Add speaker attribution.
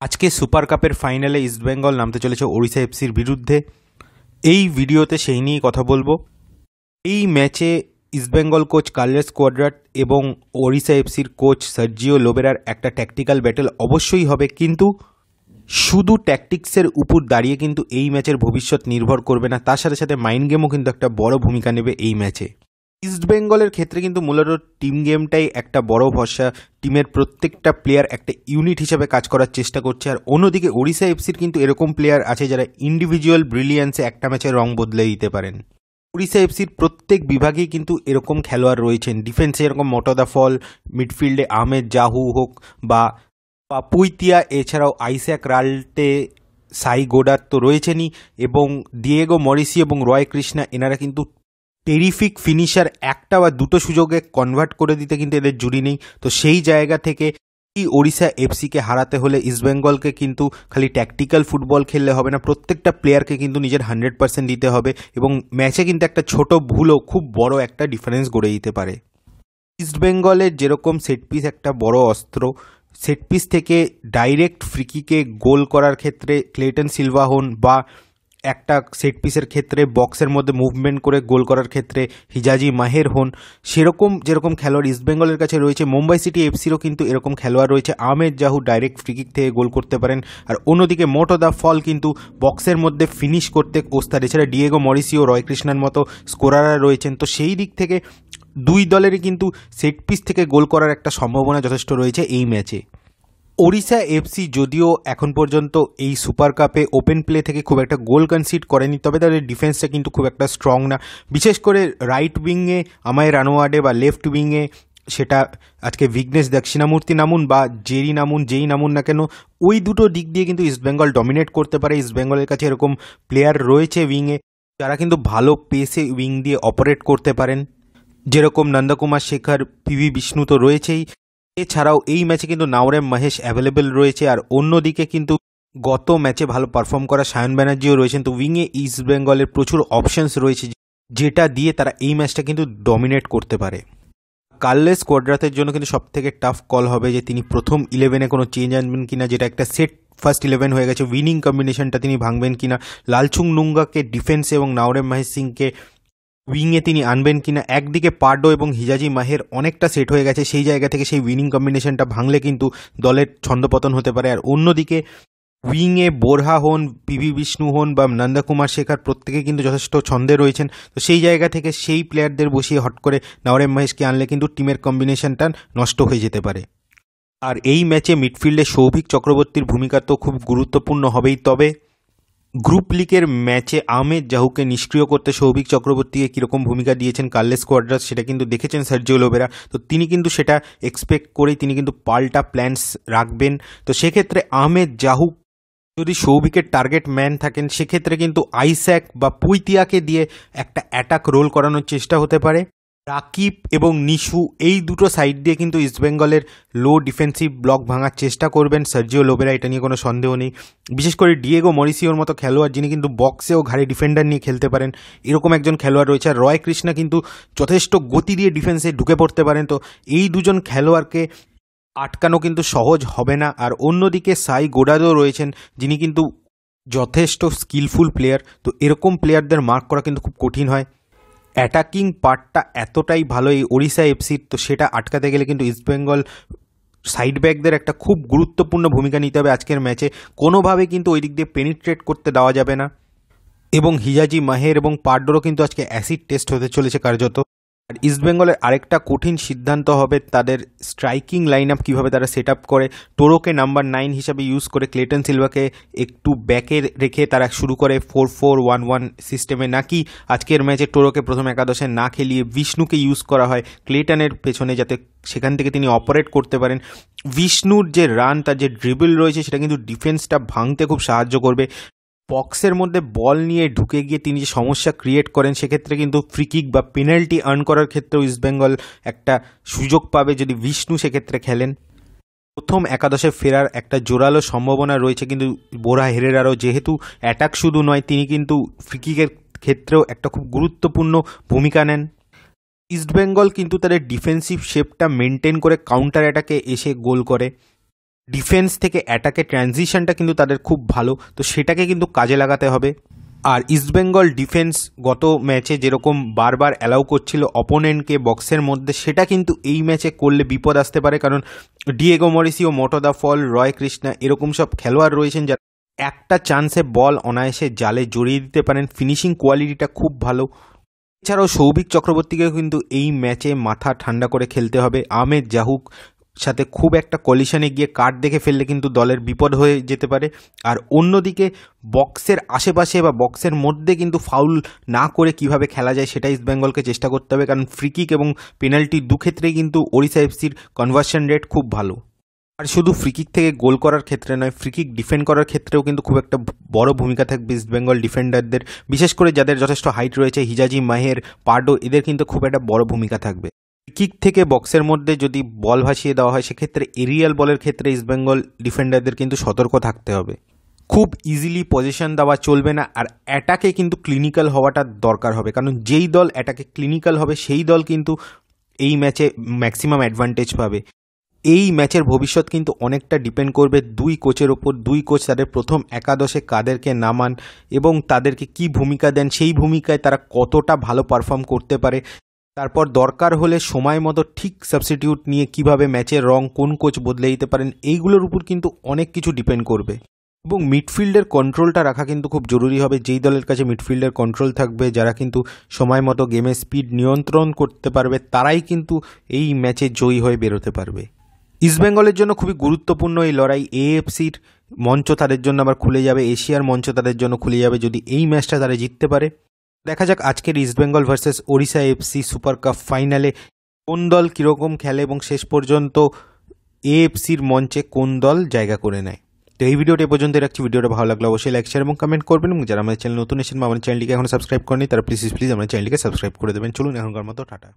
Speaker 1: আজকে সুপার কাপের ফাইনালে ইস্টবেঙ্গল নামতে চলেছে ওড়িশা এফসির বিরুদ্ধে। এই ভিডিওতে সেই নিয়েই কথা বলবো। এই ম্যাচে ইস্টবেঙ্গল কোচ কার্লোস কোয়াদ্রাট এবং ওড়িশা এফসির কোচ সার্জিও লোবেরার একটা ট্যাকটিক্যাল ব্যাটেল অবশ্যই হবে, কিন্তু শুধু ট্যাকটিক্সের উপর দাঁড়িয়ে কিন্তু এই ম্যাচের ভবিষ্যৎ নির্ভর করবে না, তার সাথে সাথে মাইন্ড গেমও কিন্তু একটা বড় ভূমিকা নেবে এই ম্যাচে। ইস্টবেঙ্গলের ক্ষেত্রে কিন্তু মূলত টিম গেমটাই একটা বড় ভরসা। টিমের প্রত্যেকটা প্লেয়ার একটা ইউনিট হিসেবে কাজ করার চেষ্টা করছে। আর অন্যদিকে ওড়িশা এফসির কিন্তু এরকম প্লেয়ার আছে যারা ইন্ডিভিজুয়াল ব্রিলিয়ান্সে একটা ম্যাচের রং বদলে দিতে পারেন। ওড়িশা এফসির প্রত্যেক বিভাগেই কিন্তু এরকম খেলোয়াড় রয়েছেন। ডিফেন্সে এরকম মটদা ফল, মিডফিল্ডে আহমেদ জাহু হোক বা পাপুইতিয়া, এছাড়াও আইস্যাক রাল্টে, সাই গোডার তো রয়েছেনই, এবং ডিয়েগো মরিসি এবং রয় কৃষ্ণা, এনারা কিন্তু টেরিফিক ফিনিশার। একটা বা দুটো সুযোগে কনভার্ট করে দিতে কিন্তু এদের জুড়ি নেই। তো সেই জায়গা থেকে এই ওড়িশা এফসিকে হারাতে হলে ইস্টবেঙ্গলকে কিন্তু খালি ট্যাকটিক্যাল ফুটবল খেললে হবে না, প্রত্যেকটা প্লেয়ারকে কিন্তু নিজের 100% দিতে হবে, এবং ম্যাচে কিন্তু একটা ছোট ভুলও খুব বড় একটা ডিফারেন্স গড়ে দিতে পারে। ইস্টবেঙ্গলের যেরকম সেট পিস একটা বড় অস্ত্র, সেট পিস থেকে ডাইরেক্ট ফ্রিকিকে গোল করার ক্ষেত্রে ক্লেটন সিলভা হন, বা একটা সেট পিসের ক্ষেত্রে বক্সের মধ্যে মুভমেন্ট করে গোল করার ক্ষেত্রে হিজাজি মাহের হন, সেরকম যেরকম খেলোয়াড় ইস্টবেঙ্গলের কাছে রয়েছে, মুম্বাই সিটি এফসিরও কিন্তু এরকম খেলোয়াড় রয়েছে। আহমেদ জাহু ডাইরেক্ট ফ্রিকিক থেকে গোল করতে পারেন, আর অন্যদিকে মটদা ফল কিন্তু বক্সের মধ্যে ফিনিশ করতে ওস্তাদ। এছাড়া ডিয়েগো মরিসি ও রয় কৃষ্ণার মতো স্কোরাররা রয়েছেন। তো সেই দিক থেকে দুই দলেরই কিন্তু সেট পিস থেকে গোল করার একটা সম্ভাবনা যথেষ্ট রয়েছে এই ম্যাচে। ওড়িশা এফসি যদিও এখন পর্যন্ত এই সুপার কাপে ওপেন প্লে থেকে খুব একটা গোল কনসিড করেনি, তবে তাদের ডিফেন্সটা কিন্তু খুব একটা স্ট্রং না। বিশেষ করে রাইট উইংয়ে আমায় রানোয়াডে বা লেফট উইংয়ে সেটা আজকে ভিঘ্নেশ দক্ষিণামূর্তি নামুন বা জেরি নামুন, যেই নামুন না কেন, ওই দুটো দিক দিয়ে কিন্তু ইস্টবেঙ্গল ডমিনেট করতে পারে। ইস্টবেঙ্গলের কাছে এরকম প্লেয়ার রয়েছে উইংয়ে যারা কিন্তু ভালো পেসে উইং দিয়ে অপারেট করতে পারেন, যেরকম নন্দকুমার শেখর, পিভি বিষ্ণু তো রয়েছেই। এছাড়াও এই ম্যাচে কিন্তু নাওরেম মহেশ অ্যাভেলেবেল রয়েছে, আর অন্যদিকে কিন্তু গত ম্যাচে ভালো পারফর্ম করা সায়ন ব্যানার্জিও রয়েছেন। তো উইংয়ে ইস্ট বেঙ্গলের প্রচুর অপশনস রয়েছে, যেটা দিয়ে তারা এই ম্যাচটা কিন্তু ডমিনেট করতে পারে। কার্লোস কোয়াদ্রাতের জন্য কিন্তু সবথেকে টাফ কল হবে যে তিনি প্রথম 11-এ কোনো চেঞ্জ আনবেন কিনা, যেটা একটা সেট ফার্স্ট 11 হয়ে গেছে। উইনিং কম্বিনেশনটা তিনি ভাঙবেন কিনা, লালচুং নুঙ্গাকে ডিফেন্সে এবং নাওরেম মহেশ সিংকে উইংয়ে তিনি আনবেন কিনা। একদিকে পার্ডো এবং হিজাজি মাহের অনেকটা সেট হয়ে গেছে, সেই জায়গা থেকে সেই উইনিং কম্বিনেশনটা ভাঙলে কিন্তু দলের ছন্দপতন হতে পারে। আর অন্যদিকে উইংয়ে বোরহা হন, পিভি বিষ্ণু হন বা নন্দকুমার শেখর, প্রত্যেকে কিন্তু যথেষ্ট ছন্দে রয়েছেন। তো সেই জায়গা থেকে সেই প্লেয়ারদের বসিয়ে হট করে নাওরেম মহেশকে আনলে কিন্তু টিমের কম্বিনেশনটা নষ্ট হয়ে যেতে পারে। আর এই ম্যাচে মিডফিল্ডে সৌভিক চক্রবর্তীর ভূমিকা তো খুব গুরুত্বপূর্ণ হবেই। তবে গ্রুপ লিগের ম্যাচে আহমেদ জাহুকে নিষ্ক্রিয় করতে সৌভিক চক্রবর্তীকে কীরকম ভূমিকা দিয়েছেন কার্লোস কোয়াদ্রাত, সেটা কিন্তু দেখেছেন সার্জিও লোবেরা। তো তিনি কিন্তু সেটা এক্সপেক্ট করেই তিনি কিন্তু পাল্টা প্ল্যানস রাখবেন। তো সেক্ষেত্রে আহমেদ জাহু যদি সৌভিকের টার্গেট ম্যান থাকেন, সেক্ষেত্রে কিন্তু আইস্যাক বা পুইতিয়াকে দিয়ে একটা অ্যাটাক রোল করানোর চেষ্টা হতে পারে। রাকিব এবং নিশু, এই দুটো সাইড দিয়ে কিন্তু ইস্টবেঙ্গলের লো ডিফেন্সিভ ব্লক ভাঙার চেষ্টা করবেন সার্জিও লোবেরা, এটা নিয়ে কোনো সন্দেহ নেই। বিশেষ করে ডিয়েগো মরিসিওর মতো খেলোয়াড় যিনি কিন্তু বক্সেও ঘাড়ে ডিফেন্ডার নিয়ে খেলতে পারেন, এরকম একজন খেলোয়াড় রয়েছে। আর রয় কৃষ্ণা কিন্তু যথেষ্ট গতি দিয়ে ডিফেন্সে ঢুকে পড়তে পারেন। তো এই দুজন খেলোয়াড়কে আটকানো কিন্তু সহজ হবে না। আর অন্যদিকে সাই গোডারও রয়েছেন, যিনি কিন্তু যথেষ্ট স্কিলফুল প্লেয়ার। তো এরকম প্লেয়ারদের মার্ক করা কিন্তু খুব কঠিন হয়। অ্যাটাকিং পার্টটা এতটাই ভালো এই ওড়িশা এফসির, তো সেটা আটকাতে গেলে কিন্তু ইস্টবেঙ্গল সাইড ব্যাকদের একটা খুব গুরুত্বপূর্ণ ভূমিকা নিতে হবে আজকের ম্যাচে। কোনোভাবে কিন্তু ওই দিক দিয়ে পেনিট্রেট করতে দেওয়া যাবে না। এবং হিজাজি মাহের এবং পার্ডোরও কিন্তু আজকে অ্যাসিড টেস্ট হতে চলেছে কার্যত। আর ইস্টবেঙ্গলের আরেকটা কঠিন সিদ্ধান্ত হবে তাদের স্ট্রাইকিং লাইন আপ কীভাবে তারা সেট আপ করে। টোরোকে নাম্বার 9 হিসাবে ইউজ করে ক্লেটন সিলভাকে একটু ব্যাকে রেখে তারা শুরু করে 4-4-1-1 সিস্টেমে, নাকি আজকের ম্যাচে টোরোকে প্রথম একাদশে না খেলিয়ে বিষ্ণুকে ইউজ করা হয় ক্লেটনের পেছনে, যাতে সেখান থেকে তিনি অপারেট করতে পারেন। বিষ্ণুর যে রান, তার যে ড্রিবল রয়েছে, সেটা কিন্তু ডিফেন্সটা ভাঙতে খুব সাহায্য করবে। বক্সের মধ্যে বল নিয়ে ঢুকে গিয়ে তিনি যে সমস্যা ক্রিয়েট করেন, সেক্ষেত্রে কিন্তু ফ্রি কিক বা পেনাল্টি আর্ন করার ক্ষেত্রেও ইস্টবেঙ্গল একটা সুযোগ পাবে যদি বিষ্ণু সেক্ষেত্রে খেলেন। প্রথম একাদশে ফেরার একটা জোরালো সম্ভাবনা রয়েছে, কিন্তু বোরা হেরেরারও যেহেতু অ্যাটাক শুধু নয়, তিনি কিন্তু ফ্রি কিকের ক্ষেত্রেও একটা খুব গুরুত্বপূর্ণ ভূমিকা নেন। ইস্টবেঙ্গল কিন্তু তাদের ডিফেন্সিভ শেপটা মেনটেন করে কাউন্টার অ্যাটাকে এসে গোল করে। ডিফেন্স থেকে অ্যাটাকে ট্রানজিশনটা কিন্তু তাদের খুব ভালো, তো সেটাকে কিন্তু কাজে লাগাতে হবে। আর ইস্টবেঙ্গল ডিফেন্স গত ম্যাচে যেরকম বারবার অ্যালাউ করছিল অপোনেন্টকে বক্সের মধ্যে, সেটা কিন্তু এই ম্যাচে করলে বিপদ আসতে পারে, কারণ ডিয়েগো মরিসিও, মটোদা ফল, রয় কৃষ্ণা এরকম সব খেলোয়াড় রয়েছেন যারা একটা চান্সে বল অনায়াসে জালে জড়িয়ে দিতে পারেন। ফিনিশিং কোয়ালিটিটা খুব ভালো। এছাড়াও সৌভিক চক্রবর্তীকেও কিন্তু এই ম্যাচে মাথা ঠান্ডা করে খেলতে হবে। আহমেদ জাহুক সাথে খুব একটা কলিশনে গিয়ে কার্ড দেখে ফেললে কিন্তু দলের বিপদ হয়ে যেতে পারে। আর অন্যদিকে বক্সের আশেপাশে বা বক্সের মধ্যে কিন্তু ফাউল না করে কিভাবে খেলা যায় সেটা ইস্টবেঙ্গলকে চেষ্টা করতে হবে, কারণ ফ্রিকিক এবং পেনাল্টি দুক্ষেত্রেই কিন্তু ওড়িশা এফসির কনভার্সন রেট খুব ভালো। আর শুধু ফ্রিকিক থেকে গোল করার ক্ষেত্রে নয়, ফ্রিকিক ডিফেন্ড করার ক্ষেত্রেও কিন্তু খুব একটা বড় ভূমিকা থাকবে ইস্টবেঙ্গল ডিফেন্ডারদের, বিশেষ করে যাদের যথেষ্ট হাইট রয়েছে, হিজাজি, মাহের, পার্ডো, এদের কিন্তু খুব একটা বড় ভূমিকা থাকবে। ফ্রিকিক থেকে বক্সের মধ্যে যদি বল ভাসিয়ে দেওয়া হয় সেক্ষেত্রে এরিয়াল বলের ক্ষেত্রে ইস্টবেঙ্গল ডিফেন্ডারদের কিন্তু সতর্ক থাকতে হবে। খুব ইজিলি পজিশন দেওয়া চলবে না, আর অ্যাটাকে কিন্তু ক্লিনিক্যাল হওয়াটা দরকার হবে, কারণ যেই দল অ্যাটাকে ক্লিনিক্যাল হবে সেই দল কিন্তু এই ম্যাচে ম্যাক্সিমাম অ্যাডভান্টেজ পাবে। এই ম্যাচের ভবিষ্যৎ কিন্তু অনেকটা ডিপেন্ড করবে দুই কোচের ওপর। দুই কোচ তাদের প্রথম একাদশে কাদেরকে নামান এবং তাদেরকে কি ভূমিকা দেন, সেই ভূমিকায় তারা কতটা ভালো পারফর্ম করতে পারে। তারপর দরকার হলে সময় মতো ঠিক সাবস্টিটিউট নিয়ে কিভাবে ম্যাচের রং কোন কোচ বদলে দিতে পারেন, এইগুলোর উপর কিন্তু অনেক কিছু ডিপেন্ড করবে। এবং মিডফিল্ডের কন্ট্রোলটা রাখা কিন্তু খুব জরুরি হবে। যেই দলের কাছে মিডফিল্ডের কন্ট্রোল থাকবে, যারা কিন্তু সময় মতো গেমের স্পিড নিয়ন্ত্রণ করতে পারবে, তারাই কিন্তু এই ম্যাচে জয়ী হয়ে বেরোতে পারবে। ইস্টবেঙ্গলের জন্য খুবই গুরুত্বপূর্ণ এই লড়াই। এএফসির মঞ্চ তাদের জন্য আবার খুলে যাবে, এশিয়ার মঞ্চ তাদের জন্য খুলে যাবে যদি এই ম্যাচটা তারা জিততে পারে। দেখা যাক আজকের East Bengal versus Odisha FC super cup ফাইনালে কোন দল কীরকম খেলে এবং শেষ পর্যন্ত এএফসির মঞ্চে কোন দল জায়গা করে নেয়। তো এই ভিডিওটা পর্যন্ত রাখছি। ভিডিওটা ভালো লাগলে অবশ্যই লাইক, শেয়ার এবং কমেন্ট করবেন, এবং যারা আমাদের চ্যানেল নতুন এসেছেন বা আমাদের চ্যানেলটিকে এখন সাবস্ক্রাইব করেনি তারা প্লিজ আমাদের চ্যানেলটিকে সাবস্ক্রাইব করে দেবেন। চলুন এখনকার মতো টাটা।